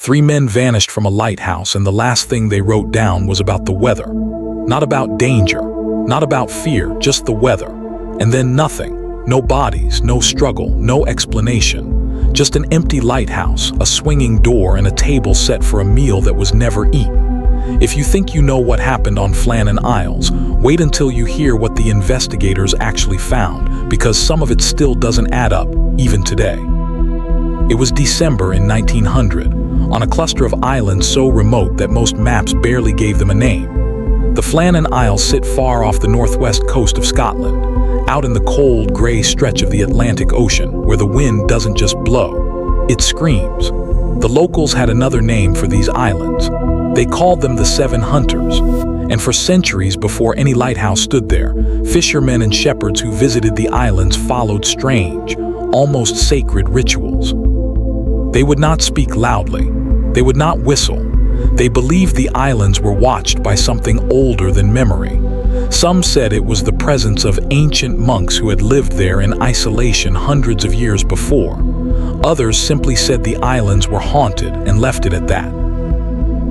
3 men vanished from a lighthouse, and the last thing they wrote down was about the weather. Not about danger, not about fear, just the weather. And then nothing. No bodies, no struggle, no explanation. Just an empty lighthouse, a swinging door, and a table set for a meal that was never eaten. If you think you know what happened on Flannan Isles, wait until you hear what the investigators actually found, because some of it still doesn't add up, even today. It was December in 1900, on a cluster of islands so remote that most maps barely gave them a name. The Flannan Isles sit far off the northwest coast of Scotland, out in the cold, gray stretch of the Atlantic Ocean, where the wind doesn't just blow, it screams. The locals had another name for these islands. They called them the Seven Hunters, and for centuries before any lighthouse stood there, fishermen and shepherds who visited the islands followed strange, almost sacred rituals. They would not speak loudly. They would not whistle. They believed the islands were watched by something older than memory. Some said it was the presence of ancient monks who had lived there in isolation hundreds of years before. Others simply said the islands were haunted and left it at that.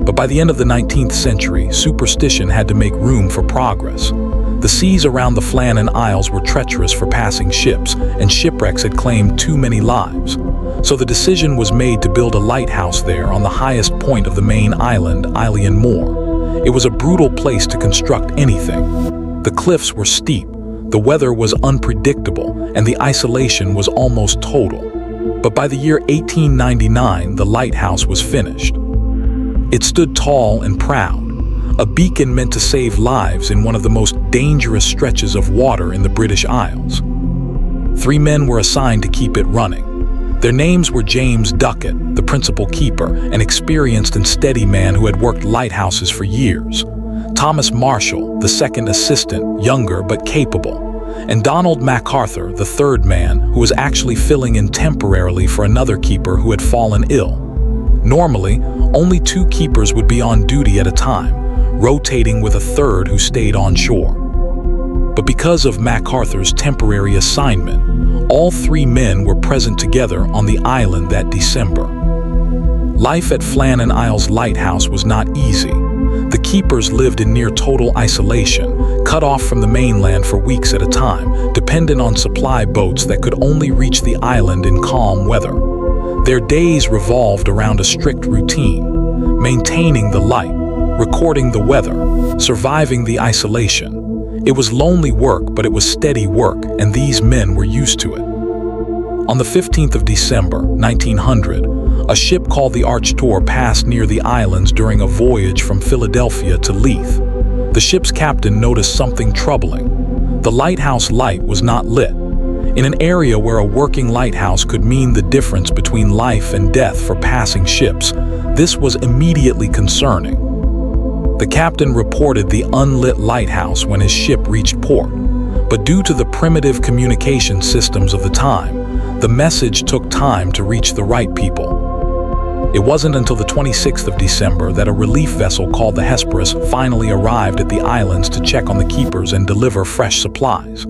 But by the end of the 19th century, superstition had to make room for progress. The seas around the Flannan Isles were treacherous for passing ships, and shipwrecks had claimed too many lives. So the decision was made to build a lighthouse there on the highest point of the main island, Eilean Mòr. It was a brutal place to construct anything. The cliffs were steep, the weather was unpredictable, and the isolation was almost total. But by the year 1899, the lighthouse was finished. It stood tall and proud, a beacon meant to save lives in one of the most dangerous stretches of water in the British Isles. 3 men were assigned to keep it running. Their names were James Ducat, the principal keeper, an experienced and steady man who had worked lighthouses for years; Thomas Marshall, the second assistant, younger but capable; and Donald McArthur, the third man, who was actually filling in temporarily for another keeper who had fallen ill. Normally, only 2 keepers would be on duty at a time, rotating with a third who stayed on shore. But because of MacArthur's temporary assignment, all 3 men were present together on the island that December. Life at Flannan Isles Lighthouse was not easy. The keepers lived in near total isolation, cut off from the mainland for weeks at a time, dependent on supply boats that could only reach the island in calm weather. Their days revolved around a strict routine: maintaining the light, recording the weather, surviving the isolation. It was lonely work, but it was steady work, and these men were used to it. On the 15th of December, 1900, a ship called the Archtor passed near the islands during a voyage from Philadelphia to Leith. The ship's captain noticed something troubling. The lighthouse light was not lit. In an area where a working lighthouse could mean the difference between life and death for passing ships, this was immediately concerning. The captain reported the unlit lighthouse when his ship reached port, but due to the primitive communication systems of the time, the message took time to reach the right people. It wasn't until the 26th of December that a relief vessel called the Hesperus finally arrived at the islands to check on the keepers and deliver fresh supplies.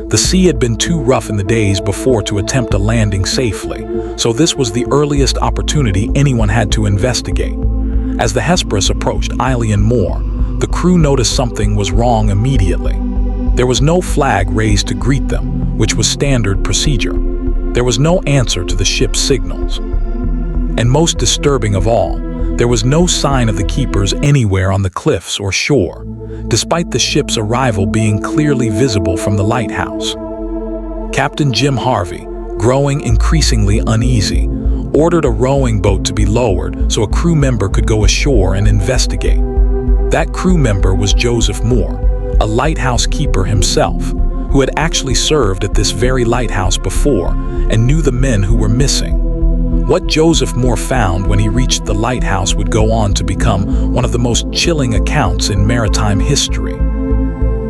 The sea had been too rough in the days before to attempt a landing safely, so this was the earliest opportunity anyone had to investigate. As the Hesperus approached Eilean Mòr, the crew noticed something was wrong immediately. There was no flag raised to greet them, which was standard procedure. There was no answer to the ship's signals. And most disturbing of all, there was no sign of the keepers anywhere on the cliffs or shore, despite the ship's arrival being clearly visible from the lighthouse. Captain Jim Harvey, growing increasingly uneasy, ordered a rowing boat to be lowered so a crew member could go ashore and investigate. That crew member was Joseph Moore, a lighthouse keeper himself, who had actually served at this very lighthouse before and knew the men who were missing. What Joseph Moore found when he reached the lighthouse would go on to become one of the most chilling accounts in maritime history.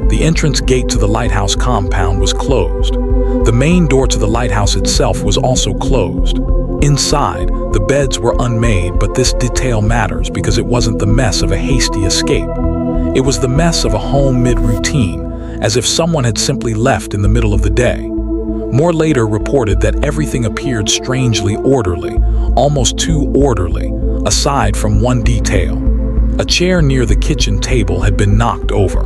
The entrance gate to the lighthouse compound was closed. The main door to the lighthouse itself was also closed. Inside, the beds were unmade, but this detail matters because it wasn't the mess of a hasty escape. It was the mess of a home mid-routine, as if someone had simply left in the middle of the day. Mòr later reported that everything appeared strangely orderly, almost too orderly, aside from one detail. A chair near the kitchen table had been knocked over.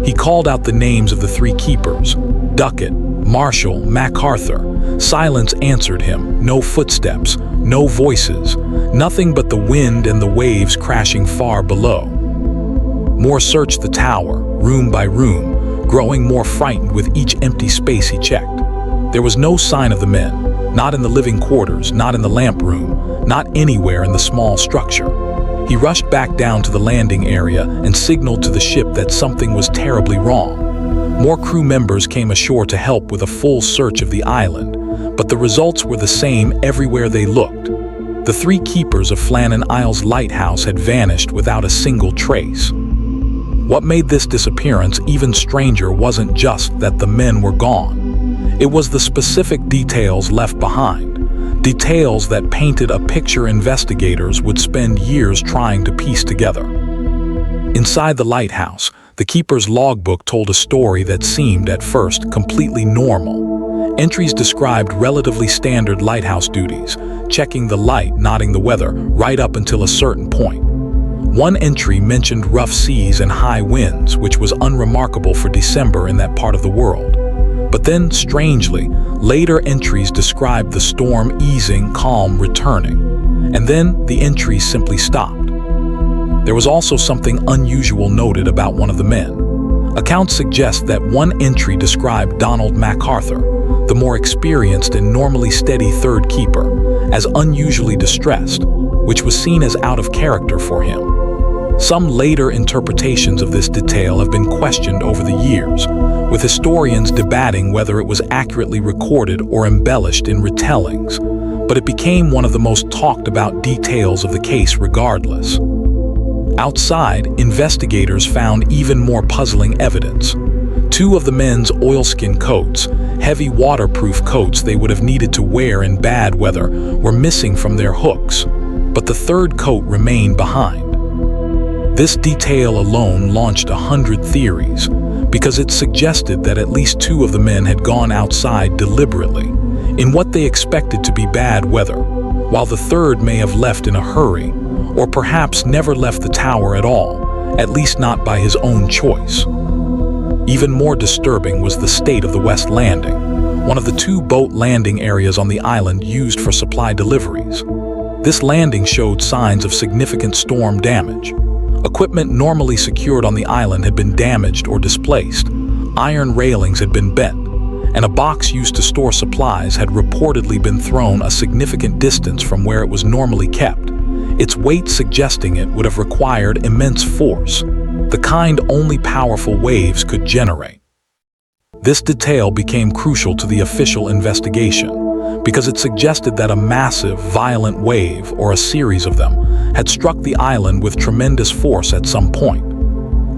He called out the names of the three keepers: Ducat, Marshall, McArthur. Silence answered him, no footsteps, no voices, nothing but the wind and the waves crashing far below. Mòr searched the tower, room by room, growing more frightened with each empty space he checked. There was no sign of the men, not in the living quarters, not in the lamp room, not anywhere in the small structure. He rushed back down to the landing area and signaled to the ship that something was terribly wrong. More crew members came ashore to help with a full search of the island, but the results were the same everywhere they looked. The three keepers of Flannan Isles Lighthouse had vanished without a single trace. What made this disappearance even stranger wasn't just that the men were gone. It was the specific details left behind, details that painted a picture investigators would spend years trying to piece together. Inside the lighthouse, the keeper's logbook told a story that seemed, at first, completely normal. Entries described relatively standard lighthouse duties, checking the light, noting the weather, right up until a certain point. One entry mentioned rough seas and high winds, which was unremarkable for December in that part of the world. But then, strangely, later entries described the storm easing, calm, returning. And then the entries simply stopped. There was also something unusual noted about one of the men. Accounts suggest that one entry described Donald McArthur, the more experienced and normally steady third keeper, as unusually distressed, which was seen as out of character for him. Some later interpretations of this detail have been questioned over the years, with historians debating whether it was accurately recorded or embellished in retellings, but it became one of the most talked about details of the case regardless. Outside, investigators found even more puzzling evidence. Two of the men's oilskin coats, heavy waterproof coats they would have needed to wear in bad weather, were missing from their hooks, but the third coat remained behind. This detail alone launched 100 theories, because it suggested that at least two of the men had gone outside deliberately, in what they expected to be bad weather, while the third may have left in a hurry, or perhaps never left the tower at all, at least not by his own choice. Even more disturbing was the state of the West Landing, one of the two boat landing areas on the island used for supply deliveries. This landing showed signs of significant storm damage. Equipment normally secured on the island had been damaged or displaced, iron railings had been bent, and a box used to store supplies had reportedly been thrown a significant distance from where it was normally kept, its weight suggesting it would have required immense force, the kind only powerful waves could generate. This detail became crucial to the official investigation, because it suggested that a massive, violent wave, or a series of them, had struck the island with tremendous force at some point.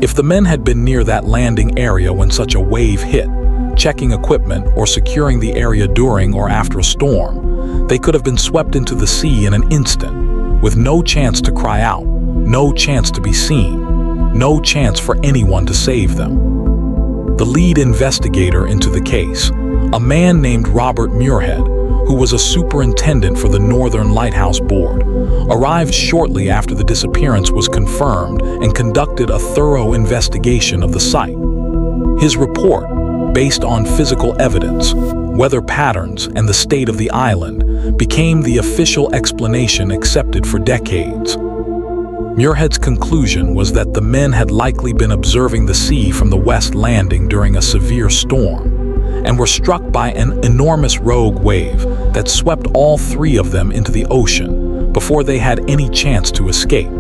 If the men had been near that landing area when such a wave hit, checking equipment or securing the area during or after a storm, they could have been swept into the sea in an instant, with no chance to cry out, no chance to be seen, no chance for anyone to save them. The lead investigator into the case, a man named Robert Muirhead, who was a superintendent for the Northern Lighthouse Board, arrived shortly after the disappearance was confirmed and conducted a thorough investigation of the site. His report, based on physical evidence, weather patterns, and the state of the island, became the official explanation accepted for decades. Muirhead's conclusion was that the men had likely been observing the sea from the West Landing during a severe storm, and were struck by an enormous rogue wave that swept all three of them into the ocean before they had any chance to escape.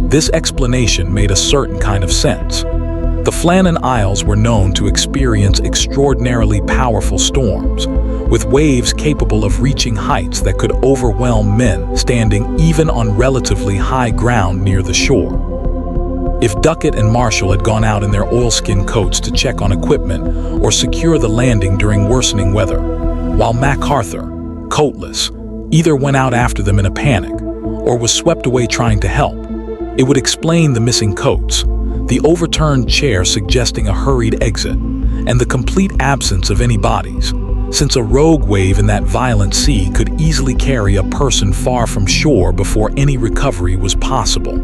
This explanation made a certain kind of sense. The Flannan Isles were known to experience extraordinarily powerful storms, with waves capable of reaching heights that could overwhelm men standing even on relatively high ground near the shore. If Ducat and Marshall had gone out in their oilskin coats to check on equipment or secure the landing during worsening weather, while McArthur, coatless, either went out after them in a panic or was swept away trying to help, it would explain the missing coats, the overturned chair suggesting a hurried exit, and the complete absence of any bodies, since a rogue wave in that violent sea could easily carry a person far from shore before any recovery was possible.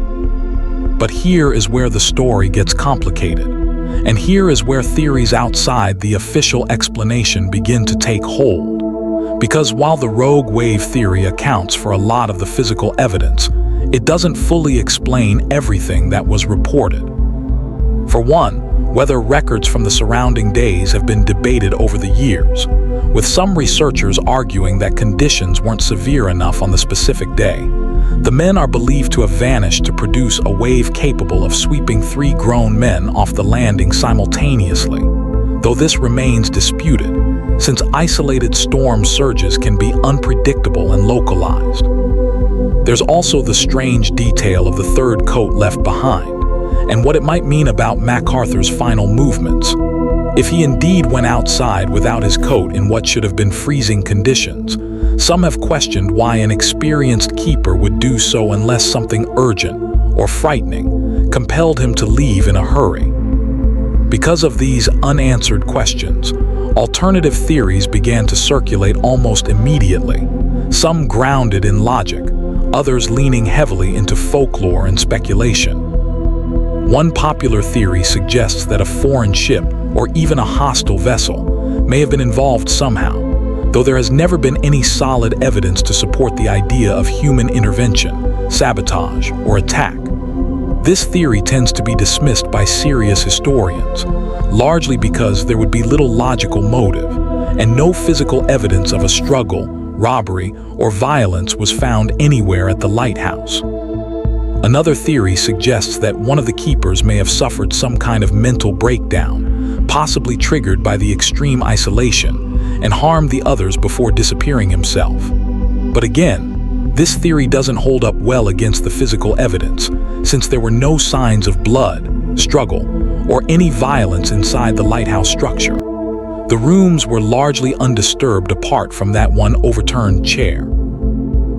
But here is where the story gets complicated, and here is where theories outside the official explanation begin to take hold. Because while the rogue wave theory accounts for a lot of the physical evidence, it doesn't fully explain everything that was reported. For one, whether records from the surrounding days have been debated over the years, with some researchers arguing that conditions weren't severe enough on the specific day. The men are believed to have vanished to produce a wave capable of sweeping 3 grown men off the landing simultaneously, though this remains disputed, since isolated storm surges can be unpredictable and localized. There's also the strange detail of the 3rd coat left behind, and what it might mean about MacArthur's final movements. If he indeed went outside without his coat in what should have been freezing conditions, some have questioned why an experienced keeper would do so unless something urgent or frightening compelled him to leave in a hurry. Because of these unanswered questions, alternative theories began to circulate almost immediately, some grounded in logic, others leaning heavily into folklore and speculation. One popular theory suggests that a foreign ship or even a hostile vessel may have been involved somehow, though there has never been any solid evidence to support the idea of human intervention, sabotage, or attack. This theory tends to be dismissed by serious historians, largely because there would be little logical motive, and no physical evidence of a struggle, robbery, or violence was found anywhere at the lighthouse. Another theory suggests that one of the keepers may have suffered some kind of mental breakdown, possibly triggered by the extreme isolation, and harmed the others before disappearing himself. But again, this theory doesn't hold up well against the physical evidence, since there were no signs of blood, struggle, or any violence inside the lighthouse structure. The rooms were largely undisturbed apart from that one overturned chair.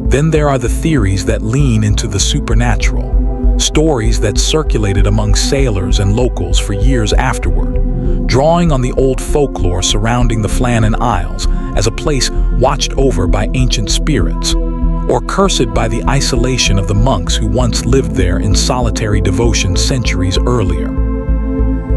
Then there are the theories that lean into the supernatural, stories that circulated among sailors and locals for years afterward, drawing on the old folklore surrounding the Flannan Isles as a place watched over by ancient spirits, or cursed by the isolation of the monks who once lived there in solitary devotion centuries earlier.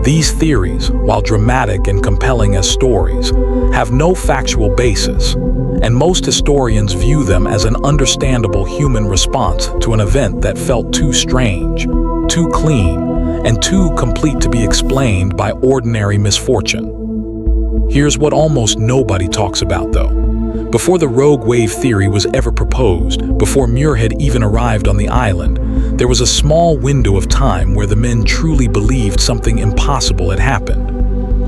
These theories, while dramatic and compelling as stories, have no factual basis, and most historians view them as an understandable human response to an event that felt too strange, too clean, and too complete to be explained by ordinary misfortune. Here's what almost nobody talks about, though. Before the rogue wave theory was ever proposed, before Mòr had even arrived on the island, there was a small window of time where the men truly believed something impossible had happened.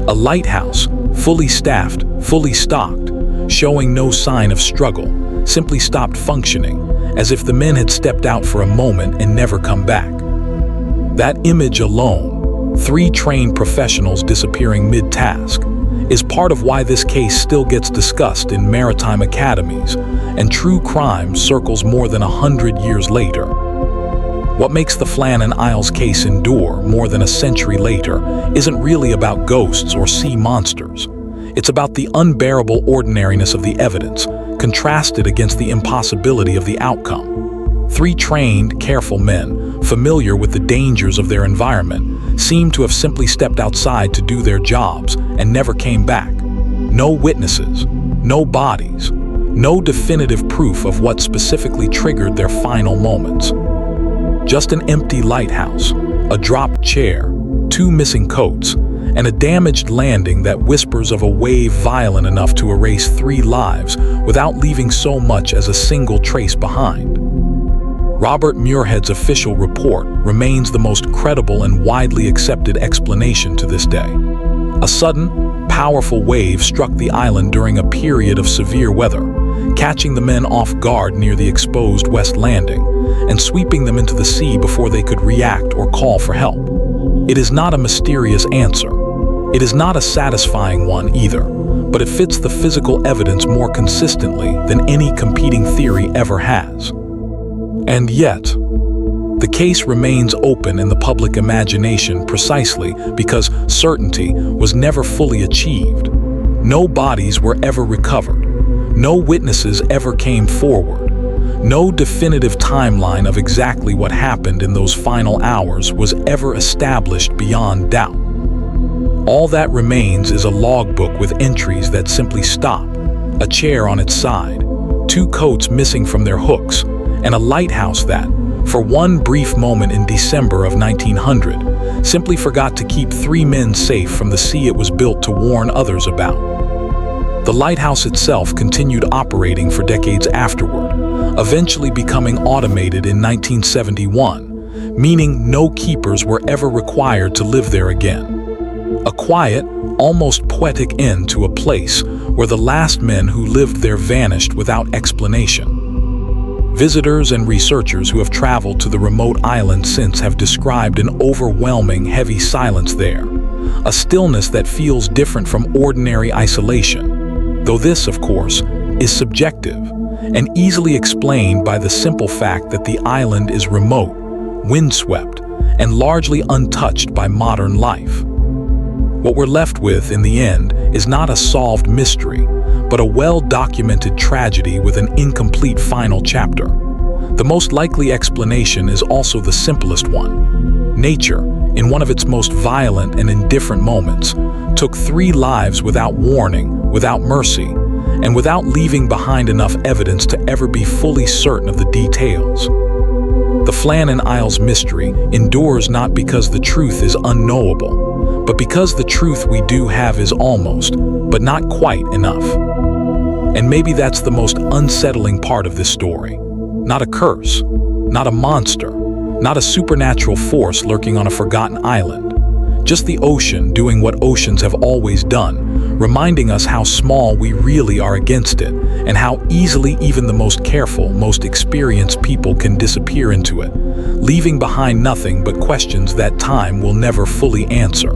A lighthouse, fully staffed, fully stocked, showing no sign of struggle, simply stopped functioning, as if the men had stepped out for a moment and never come back. That image alone, 3 trained professionals disappearing mid-task, is part of why this case still gets discussed in maritime academies, and true crime circles more than 100 years later. What makes the Flannan Isles case endure more than a century later isn't really about ghosts or sea monsters. It's about the unbearable ordinariness of the evidence, contrasted against the impossibility of the outcome. 3 trained, careful men, familiar with the dangers of their environment, seem to have simply stepped outside to do their jobs and never came back. No witnesses, no bodies, no definitive proof of what specifically triggered their final moments. Just an empty lighthouse, a dropped chair, 2 missing coats, and a damaged landing that whispers of a wave violent enough to erase 3 lives without leaving so much as a single trace behind. Robert Muirhead's official report remains the most credible and widely accepted explanation to this day. A sudden, powerful wave struck the island during a period of severe weather, catching the men off guard near the exposed West Landing and sweeping them into the sea before they could react or call for help. It is not a mysterious answer. It is not a satisfying one either, but it fits the physical evidence more consistently than any competing theory ever has. And yet, The case remains open in the public imagination precisely because certainty was never fully achieved. No bodies were ever recovered. No witnesses ever came forward. No definitive timeline of exactly what happened in those final hours was ever established beyond doubt. All that remains is a logbook with entries that simply stop, a chair on its side, 2 coats missing from their hooks, and a lighthouse that, for one brief moment in December of 1900, simply forgot to keep 3 men safe from the sea it was built to warn others about. The lighthouse itself continued operating for decades afterward, eventually becoming automated in 1971, meaning no keepers were ever required to live there again. A quiet, almost poetic end to a place where the last men who lived there vanished without explanation. Visitors and researchers who have traveled to the remote island since have described an overwhelming, heavy silence there, a stillness that feels different from ordinary isolation, though this, of course, is subjective and easily explained by the simple fact that the island is remote, windswept, and largely untouched by modern life. What we're left with in the end is not a solved mystery, but a well-documented tragedy with an incomplete final chapter. The most likely explanation is also the simplest one. Nature, in one of its most violent and indifferent moments, took 3 lives without warning, without mercy, and without leaving behind enough evidence to ever be fully certain of the details. The Flannan Isles mystery endures not because the truth is unknowable, but because the truth we do have is almost, but not quite enough. And maybe that's the most unsettling part of this story. Not a curse, not a monster, not a supernatural force lurking on a forgotten island. Just the ocean doing what oceans have always done, reminding us how small we really are against it, and how easily even the most careful, most experienced people can disappear into it, leaving behind nothing but questions that time will never fully answer.